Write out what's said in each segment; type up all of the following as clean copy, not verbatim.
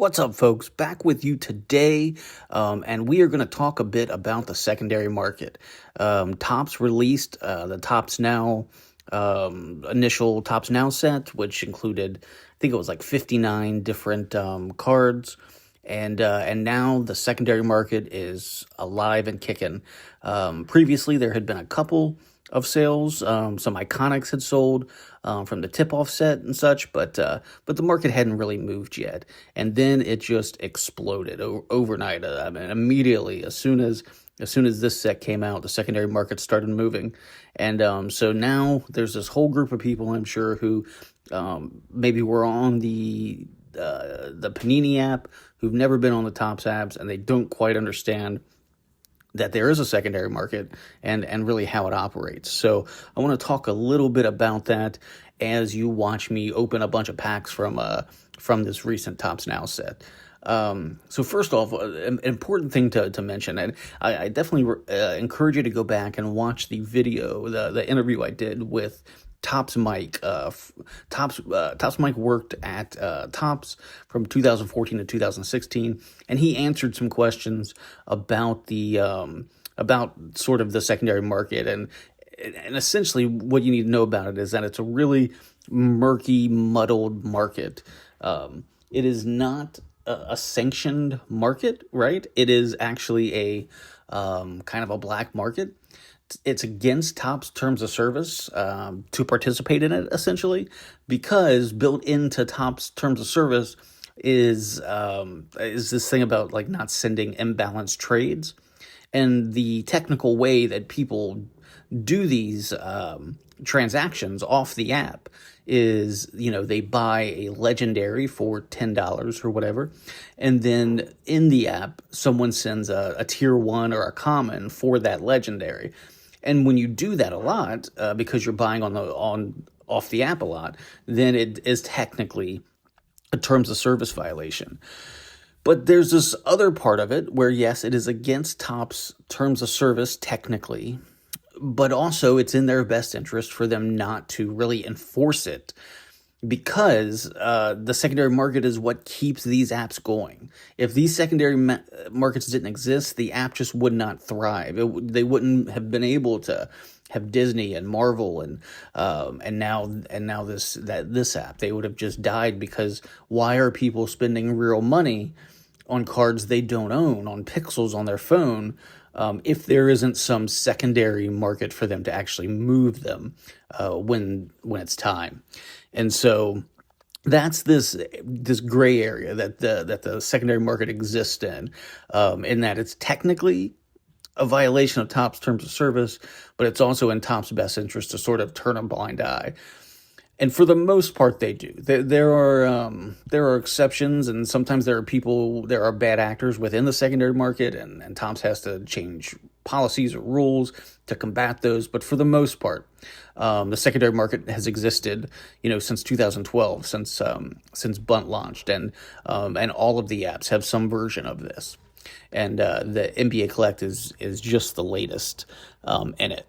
What's up, folks? Back with you today, and we are going to talk a bit about the secondary market. Topps released the Topps Now initial Topps Now set, which included, I think it was like 59 different cards, and now the secondary market is alive and kicking. Previously, there had been a couple of sales. Some iconics had sold from the tip-off set and such, but the market hadn't really moved yet. And then it just exploded overnight. I mean, immediately, as soon as this set came out, the secondary market started moving. And so now there's this whole group of people, I'm sure, who maybe were on the Panini app, who've never been on the Topps apps, and they don't quite understand that there is a secondary market and really how it operates. So I want to talk a little bit about that as you watch me open a bunch of packs from this recent Topps Now set. So first off, an important thing to mention, and I definitely encourage you to go back and watch the video, the interview I did with Topps Mike. Topps Mike worked at Topps from 2014 to 2016, and he answered some questions about about sort of the secondary market, and essentially what you need to know about it is that it's a really murky, muddled market. It is not a sanctioned market, right? It is actually a kind of a black market. It's against Topps terms of service to participate in it, essentially, because built into Topps terms of service is this thing about like not sending imbalanced trades. And the technical way that people do these transactions off the app is, they buy a legendary for $10 or whatever, and then in the app someone sends a tier 1 or a common for that legendary. And when you do that a lot, because you're buying off the app a lot, then it is technically a terms of service violation. But there's this other part of it where, yes, it is against Topps terms of service technically, but also it's in their best interest for them not to really enforce it, because the secondary market is what keeps these apps going. If these secondary markets didn't exist, the app just would not thrive. They wouldn't have been able to have Disney and Marvel and now this app. They would have just died, because why are people spending real money on cards they don't own, on pixels on their phone, if there isn't some secondary market for them to actually move them when it's time? And so that's this gray area that the secondary market exists in that it's technically a violation of Topps terms of service, but it's also in Topps' best interest to sort of turn a blind eye. And for the most part, they do. There are exceptions, and sometimes there are bad actors within the secondary market, and Topps has to change policies or rules to combat those. But for the most part, the secondary market has existed, since 2012, since Bunt launched, and all of the apps have some version of this. And the NBA Collect is just the latest in it.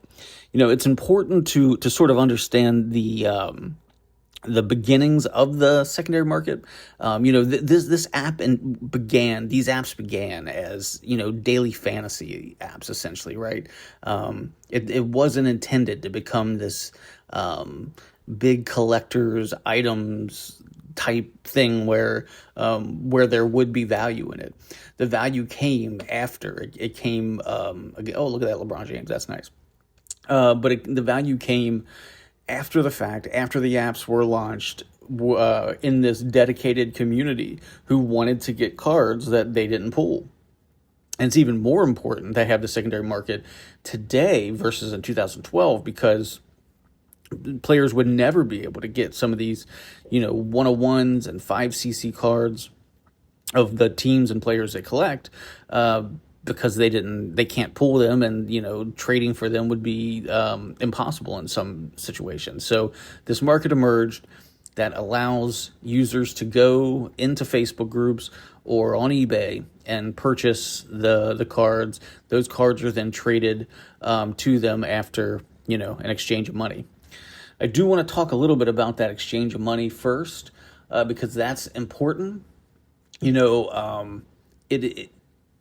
It's important to sort of understand the beginnings of the secondary market. These apps began as daily fantasy apps, essentially, right? It wasn't intended to become this big collector's items type thing where there would be value in it. The value came after it came. Oh, look at that, LeBron James. That's nice. But the value came after the fact, after the apps were launched, in this dedicated community who wanted to get cards that they didn't pull. And it's even more important to have the secondary market today versus in 2012, because players would never be able to get some of these, 101s and 5cc cards of the teams and players they collect, because they can't pull them, and trading for them would be impossible in some situations. So this market emerged that allows users to go into Facebook groups or on eBay and purchase the cards. Those cards are then traded to them after an exchange of money. I do want to talk a little bit about that exchange of money first, because that's important. you know, it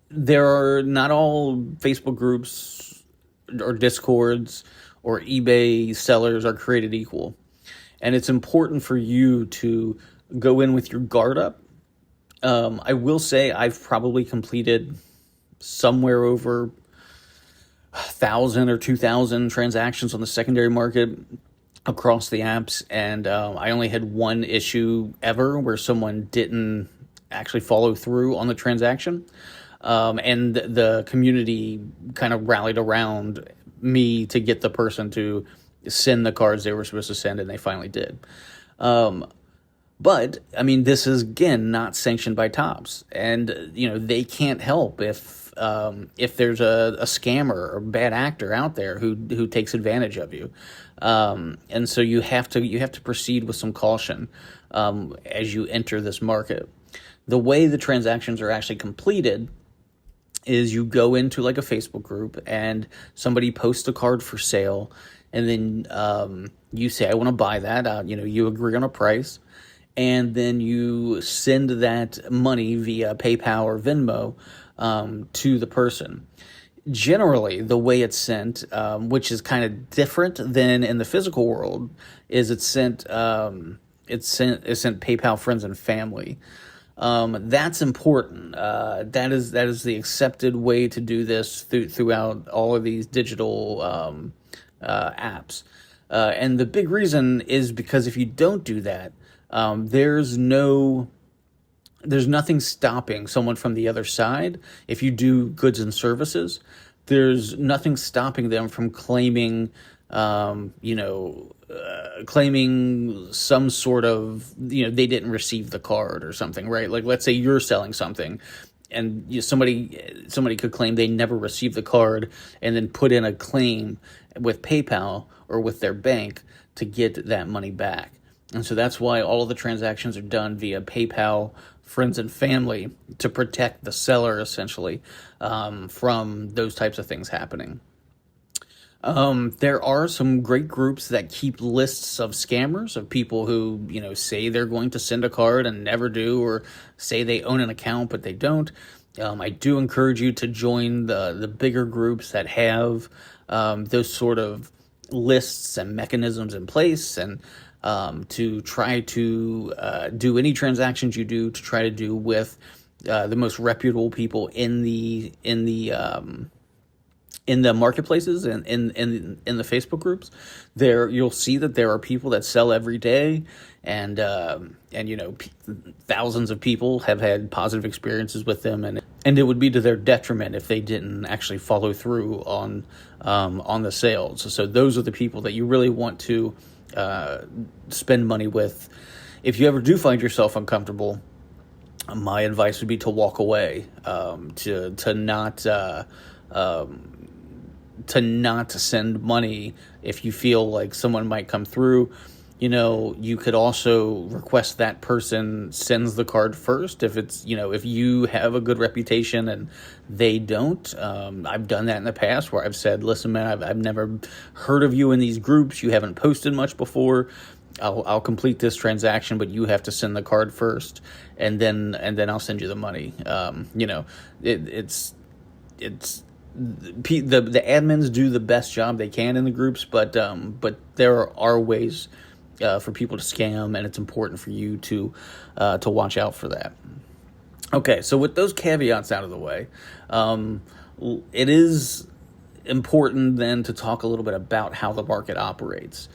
there are not all Facebook groups or Discords or eBay sellers are created equal. And it's important for you to go in with your guard up. I will say I've probably completed somewhere over 1,000 or 2,000 transactions on the secondary market across the apps, and I only had one issue ever where someone didn't actually follow through on the transaction. And the community kind of rallied around me to get the person to send the cards they were supposed to send, and they finally did. But I mean, this is again not sanctioned by Topps, and they can't help if there's a scammer or bad actor out there who takes advantage of you, and so you have to proceed with some caution as you enter this market. The way the transactions are actually completed is you go into like a Facebook group and somebody posts a card for sale, and then you say, I want to buy that. You agree on a price, and then you send that money via PayPal or Venmo to the person. Generally, the way it's sent, which is kind of different than in the physical world, is it's sent PayPal friends and family. That's important. That is the accepted way to do this throughout all of these digital apps. And the big reason is because if you don't do that, there's nothing stopping someone from the other side. If you do goods and services, there's nothing stopping them from claiming, claiming some sort of, they didn't receive the card or something, right? Like, let's say you're selling something and somebody could claim they never received the card and then put in a claim with PayPal or with their bank to get that money back. And so that's why all of the transactions are done via PayPal, friends and family, to protect the seller, essentially, from those types of things happening. There are some great groups that keep lists of scammers, of people who, say they're going to send a card and never do, or say they own an account but they don't. I do encourage you to join the bigger groups that have those sort of lists and mechanisms in place, and to try to do any transactions you do to try to do with the most reputable people in the marketplaces and in the Facebook groups. There, you'll see that there are people that sell every day, and thousands of people have had positive experiences with them, and it would be to their detriment if they didn't actually follow through on the sales. So those are the people that you really want to spend money with. If you ever do find yourself uncomfortable, my advice would be to walk away, to not send money if you feel like someone might come through. You could also request that person sends the card first if it's, if you have a good reputation and they don't. I've done that in the past where I've said, listen, man, I've never heard of you in these groups. You haven't posted much before. I'll complete this transaction, but you have to send the card first, and then I'll send you the money. It's the admins do the best job they can in the groups, but there are ways for people to scam, and it's important for you to watch out for that. Okay, so with those caveats out of the way, it is important then to talk a little bit about how the market operates.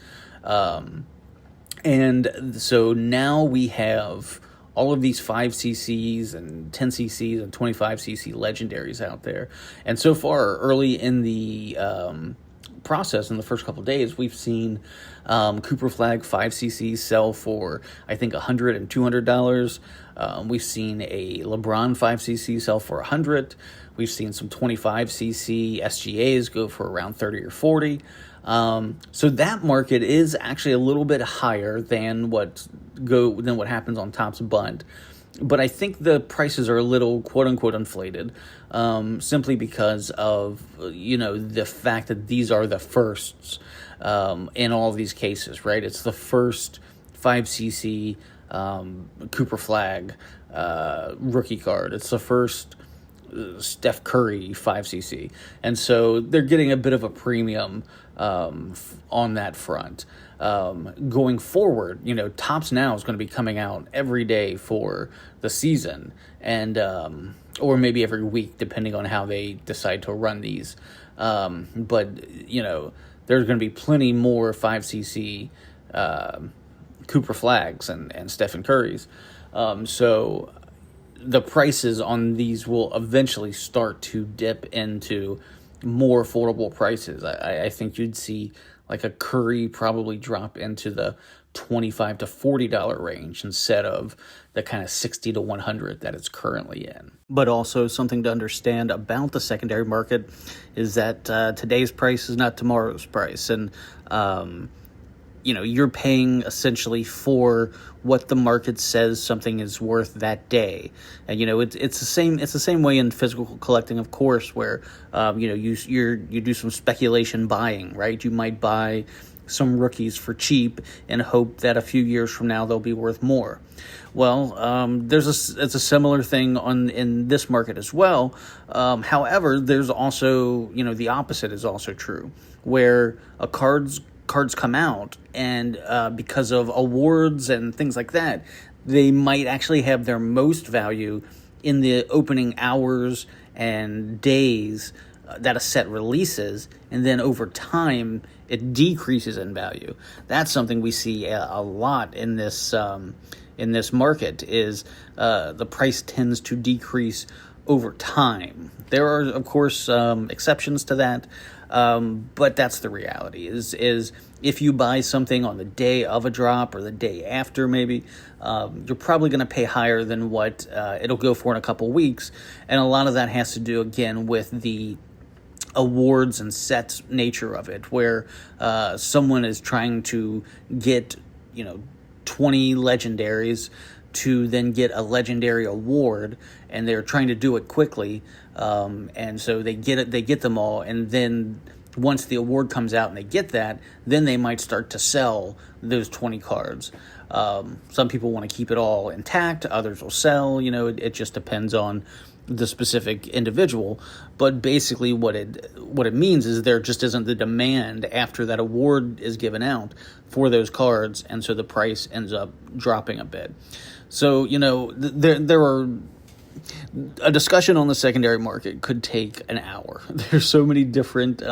And so now we have all of these 5cc's and 10cc's and 25cc legendaries out there. And so far, early in the process, in the first couple of days, we've seen Cooper Flag 5cc sell for, I think, $100 and $200. We've seen a LeBron 5cc sell for $100. We've seen some 25cc SGAs go for around $30 or $40. So that market is actually a little bit higher than what happens on Topps Bund. But I think the prices are a little quote unquote inflated, simply because of, the fact that these are the firsts, in all of these cases, right? It's the first 5cc, Cooper Flag rookie card. It's the first Steph Curry 5cc, and so they're getting a bit of a premium on that front. Going forward, Topps Now is going to be coming out every day for the season, and or maybe every week, depending on how they decide to run these. But there's going to be plenty more 5cc Cooper Flags and Stephen Currys. So the prices on these will eventually start to dip into more affordable prices. I think you'd see like a Curry probably drop into the $25 to $40 range instead of the kind of $60 to $100 that it's currently in. But also something to understand about the secondary market is that today's price is not tomorrow's price, and you're paying essentially for what the market says something is worth that day. And it's the same way in physical collecting, of course, where you do some speculation buying, right? You might buy some rookies for cheap and hope that a few years from now they'll be worth more. Well, it's a similar thing in this market as well. However, there's also, the opposite is also true, where cards come out, and because of awards and things like that, they might actually have their most value in the opening hours and days that a set releases, and then over time it decreases in value. That's something we see a lot in this market, is the price tends to decrease over time. There are, of course, exceptions to that, but that's the reality. Is if you buy something on the day of a drop or the day after, maybe, you're probably going to pay higher than what it'll go for in a couple weeks, and a lot of that has to do, again, with the awards and sets nature of it, where someone is trying to get 20 legendaries to then get a legendary award, and they're trying to do it quickly, and so they get them all, and then once the award comes out and they get that, then they might start to sell those 20 cards. Some people want to keep it all intact, others will sell. It just depends on the specific individual, but basically what it means is there just isn't the demand after that award is given out for those cards, and so the price ends up dropping a bit. So there are a discussion on the secondary market could take an hour. There's so many different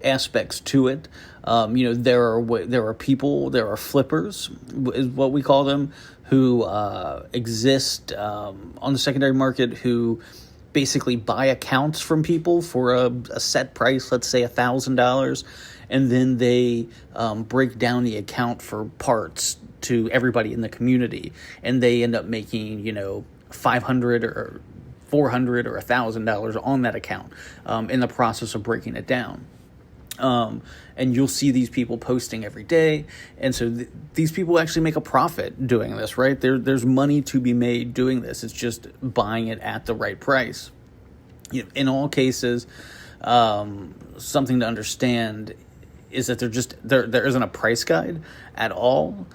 aspects to it. There are people, there are flippers, is what we call them, who exist on the secondary market, who basically buy accounts from people for a set price, let's say $1,000, and then they break down the account for parts to everybody in the community, and they end up making $500 or $400 or $1,000 on that account in the process of breaking it down. And you'll see these people posting every day, and so these people actually make a profit doing this, right? There's money to be made doing this. It's just buying it at the right price. In all cases, something to understand is that there isn't a price guide at all.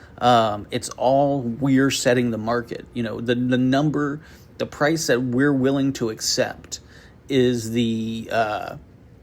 It's all we're setting the market. The number, the price that we're willing to accept is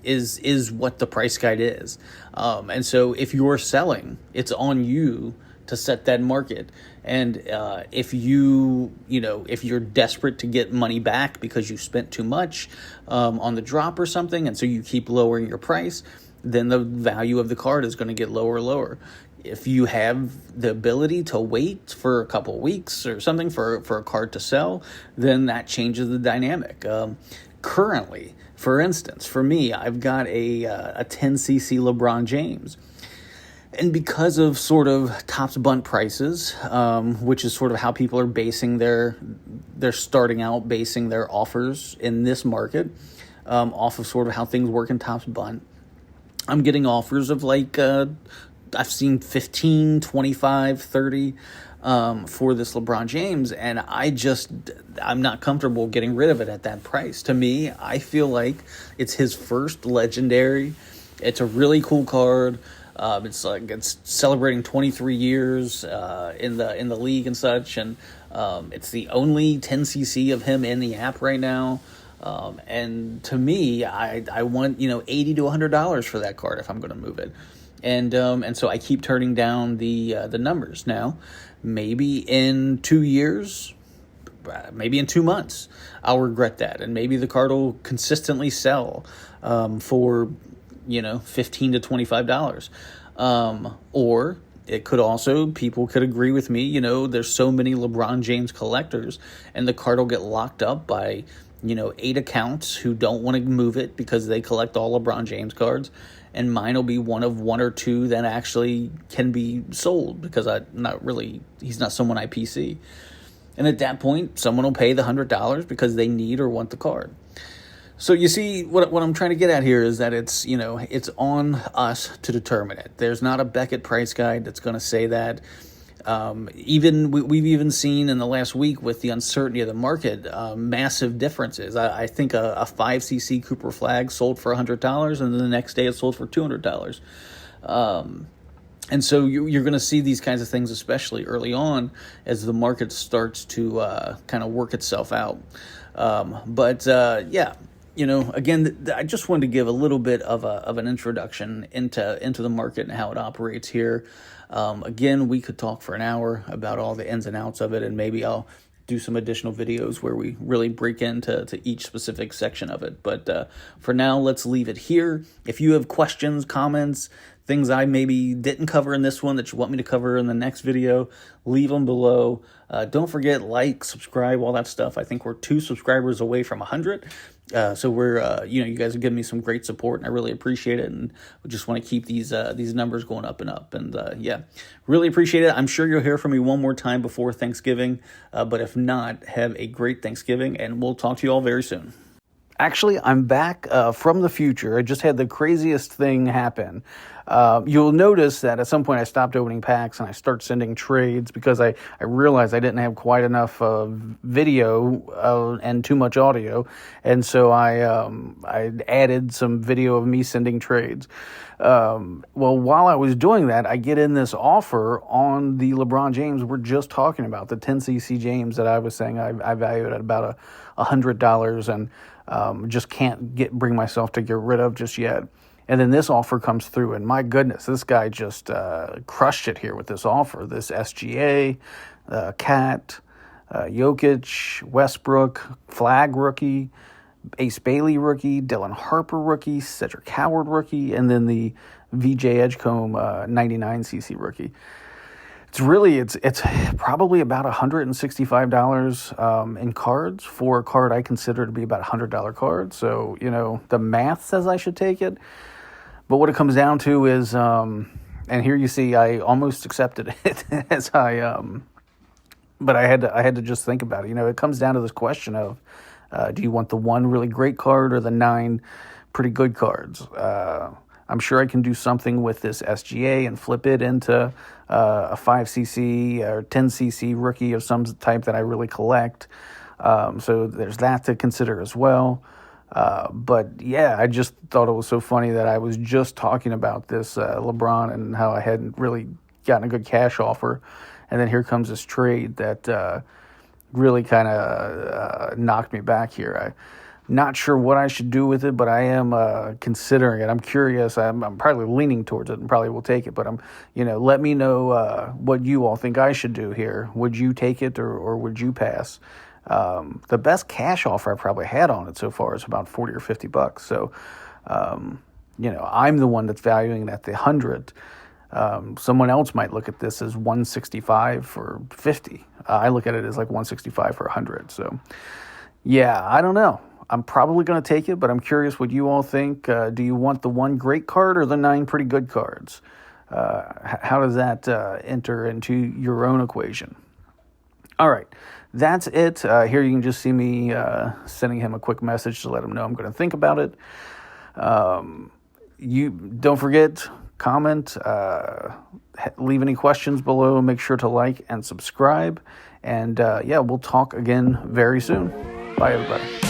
is what the price guide is. And so if you're selling, it's on you to set that market. And if you're desperate to get money back because you spent too much on the drop or something, and so you keep lowering your price, then the value of the card is going to get lower and lower. If you have the ability to wait for a couple of weeks or something for a card to sell, then that changes the dynamic. Currently, for instance, for me, I've got a 10cc LeBron James. And because of sort of Topps bunt prices, which is sort of how people are basing they're starting out basing their offers in this market, off of sort of how things work in Topps bunt, I'm getting offers of I've seen 15, 25, 30 for this LeBron James, and I'm not comfortable getting rid of it at that price. To me, I feel like it's his first legendary. It's a really cool card. It's celebrating 23 years in the league and such, and it's the only 10cc of him in the app right now. And to me, I want $80 to $100 for that card if I'm going to move it, and so I keep turning down the numbers. Now, maybe in 2 years, maybe in 2 months, I'll regret that, and maybe the card will consistently sell for $15 to $25, or it could also, people could agree with me, there's so many LeBron James collectors, and the card will get locked up by 8 accounts who don't want to move it because they collect all LeBron James cards, and mine will be one of 1 or 2 that actually can be sold because he's not someone I PC. And at that point, someone will pay the $100 because they need or want the card. So you see, what I'm trying to get at here is that it's on us to determine it. There's not a Beckett price guide that's going to say that. We've even seen in the last week with the uncertainty of the market, massive differences. I think a 5cc Cooper flag sold for $100, and then the next day it sold for $200. And so you're going to see these kinds of things, especially early on, as the market starts to kind of work itself out. Again, I just wanted to give a little bit of an introduction into the market and how it operates here. Again, we could talk for an hour about all the ins and outs of it, and maybe I'll do some additional videos where we really break into each specific section of it. But for now, let's leave it here. If you have questions, comments, things I maybe didn't cover in this one that you want me to cover in the next video, leave them below. Don't forget, like, subscribe, all that stuff. I think we're 2 subscribers away from 100. So we're, you guys have given me some great support, and I really appreciate it. And we just want to keep these numbers going up and up. And really appreciate it. I'm sure you'll hear from me one more time before Thanksgiving. But if not, have a great Thanksgiving, and we'll talk to you all very soon. Actually, I'm back from the future. I just had the craziest thing happen. You'll notice that at some point I stopped opening packs and I start sending trades because I realized I didn't have quite enough video and too much audio. And so I added some video of me sending trades. Well, while I was doing that, I get in this offer on the LeBron James we're just talking about, the 10cc James that I was saying I valued at about $100 and just can't bring myself to get rid of just yet. And then this offer comes through, and my goodness, this guy just crushed it here with this offer. This SGA, Cat, Jokic, Westbrook, Flag rookie, Ace Bailey rookie, Dylan Harper rookie, Cedric Howard rookie, and then the VJ Edgecombe 99cc rookie. It's probably about $165 in cards for a card I consider to be about $100 card. So, the math says I should take it. But what it comes down to is, and here you see I almost accepted it but I had to just think about it. It comes down to this question of, do you want the 1 really great card or the 9 pretty good cards? I'm sure I can do something with this SGA and flip it into a 5cc or 10cc rookie of some type that I really collect. So there's that to consider as well. But yeah, I just thought it was so funny that I was just talking about this LeBron and how I hadn't really gotten a good cash offer. And then here comes this trade that really kind of knocked me back here. Not sure what I should do with it, but I am considering it. I'm curious. I'm probably leaning towards it and probably will take it. But let me know what you all think I should do here. Would you take it or would you pass? The best cash offer I probably had on it so far is about $40 or $50. So, I'm the one that's valuing it at the 100. Someone else might look at this as 165 for 50. I look at it as like 165 for 100. So, yeah, I don't know. I'm probably going to take it, but I'm curious what you all think. Do you want the 1 great card or the 9 pretty good cards? How does that enter into your own equation? All right, that's it. Here you can just see me sending him a quick message to let him know I'm going to think about it. You don't forget, comment, leave any questions below. Make sure to like and subscribe. And we'll talk again very soon. Bye, everybody.